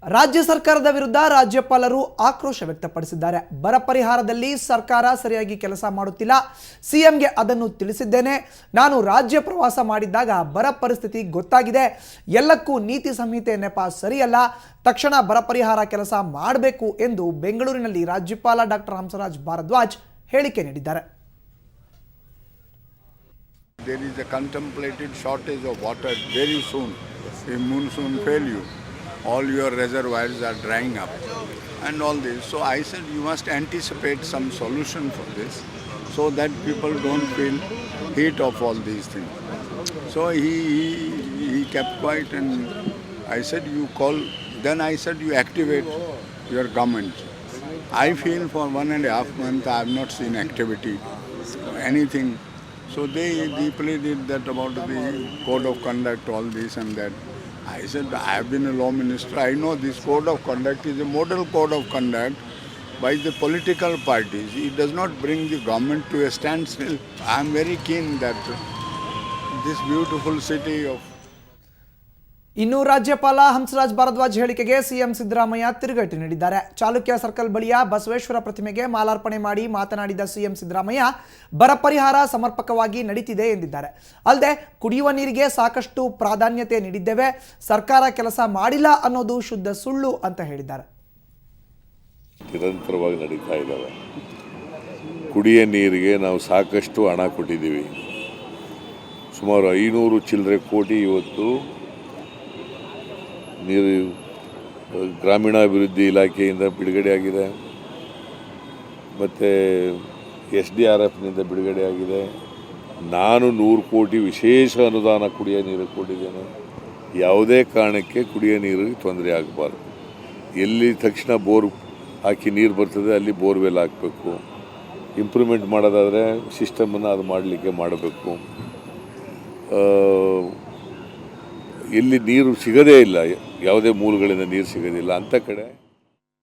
ರಾಜ್ಯ ಸರ್ಕಾರದ ವಿರುದ್ಧ ರಾಜ್ಯಪಾಲರು ಆಕ್ರೋಶ ವ್ಯಕ್ತಪಡಿಸಿದ್ದಾರೆ. ಬರ ಪರಿಹಾರದಲ್ಲಿ ಸರ್ಕಾರ ಸರಿಯಾಗಿ ಕೆಲಸ ಮಾಡುತ್ತಿಲ್ಲ. ಸಿಎಂಗೆ ಅದನ್ನು ತಿಳಿಸಿದ್ದೇನೆ. ನಾನು ರಾಜ್ಯ ಪ್ರವಾಸ ಮಾಡಿದ್ದಾಗ ಬರ ಪರಿಸ್ಥಿತಿ ಗೊತ್ತಾಗಿದೆ. ಎಲ್ಲಕ್ಕೂ ನೀತಿ ಸಂಹಿತೆ ನೆಪ ಸರಿಯಲ್ಲ. ತಕ್ಷಣ ಬರ ಪರಿಹಾರ ಕೆಲಸ ಮಾಡಬೇಕು ಎಂದು ಬೆಂಗಳೂರಿನಲ್ಲಿ ರಾಜ್ಯಪಾಲ ಡಾಕ್ಟರ್ ಹಂಸರಾಜ್ ಭಾರದ್ವಾಜ್ ಹೇಳಿಕೆ ನೀಡಿದ್ದಾರೆ. There is a contemplated shortage of water very soon. If monsoon fail you, all your reservoirs are drying up and all this. So I said you must anticipate some solution for this so that people don't feel heat of all these things. So he kept quiet and I said you call, then I said you activate your government. I feel for 1.5 months I have not seen activity, anything. So they deeply did that about the code of conduct, all this and that. I said, I have been a law minister. I know this code of conduct is a model code of conduct by the political parties. It does not bring the government to a standstill. I am very keen that this beautiful city of... ಇನ್ನು ರಾಜ್ಯಪಾಲ ಹಂಸರಾಜ್ ಭಾರದ್ವಾಜ್ ಹೇಳಿಕೆಗೆ CM Siddaramaiah ತಿರುಗೇಟು ನೀಡಿದ್ದಾರೆ. Chalukya circle ಬಳಿಯ ಬಸವೇಶ್ವರ ಪ್ರತಿಮೆಗೆ ಮಾಲಾರ್ಪಣೆ ಮಾಡಿ ಮಾತನಾಡಿದ ಸಿಎಂ ಸಿದ್ದರಾಮಯ್ಯ ಬರ ಪರಿಹಾರ ಸಮರ್ಪಕವಾಗಿ ನಡೀತಿದೆ ಎಂದಿದ್ದಾರೆ. ಅಲ್ಲದೆ ಕುಡಿಯುವ ನೀರಿಗೆ ಸಾಕಷ್ಟು ಪ್ರಾಧಾನ್ಯತೆ ನೀಡಿದ್ದೇವೆ, ಸರ್ಕಾರ ಕೆಲಸ ಮಾಡಿಲ್ಲ ಅನ್ನೋದು ಶುದ್ಧ ಸುಳ್ಳು ಅಂತ ಹೇಳಿದ್ದಾರೆ. ನಿರಂತರವಾಗಿ ನಡೀತಾ ಇದ್ದಾವೆ. ಕುಡಿಯ ನೀರಿಗೆ ನಾವು ಸಾಕಷ್ಟು ಹಣ ಕೊಟ್ಟಿದ್ದೀವಿ. ಸುಮಾರು 500 ಚಿಲ್ಲರೆ ಕೋಟಿ ಇವತ್ತು ನೀರು ಗ್ರಾಮೀಣಾಭಿವೃದ್ಧಿ ಇಲಾಖೆಯಿಂದ ಬಿಡುಗಡೆಯಾಗಿದೆ, ಮತ್ತು SDRFನಿಂದ ಬಿಡುಗಡೆಯಾಗಿದೆ. ನಾನು 100 ಕೋಟಿ ವಿಶೇಷ ಅನುದಾನ ಕುಡಿಯೋ ನೀರಿಗೆ ಕೊಟ್ಟಿದ್ದೇನೆ. ಯಾವುದೇ ಕಾರಣಕ್ಕೆ ಕುಡಿಯೋ ನೀರಿಗೆ ತೊಂದರೆ ಆಗಬಾರ್ದು. ಎಲ್ಲಿ ತಕ್ಷಣ ಬೋರ್ ಹಾಕಿ ನೀರು ಬರ್ತದೆ ಅಲ್ಲಿ ಬೋರ್ವೆಲ್ ಹಾಕಬೇಕು. ಇಂಪ್ರೂವ್ಮೆಂಟ್ ಮಾಡೋದಾದರೆ ಸಿಸ್ಟಮನ್ನು ಅದು ಮಾಡಬೇಕು. ಎಲ್ಲಿ ನೀರು ಸಿಗೋದೇ ಇಲ್ಲ, ಯಾವುದೇ ಮೂಲಗಳಿಂದ ನೀರು ಸಿಗೋದಿಲ್ಲ ಅಂಥ ಕಡೆ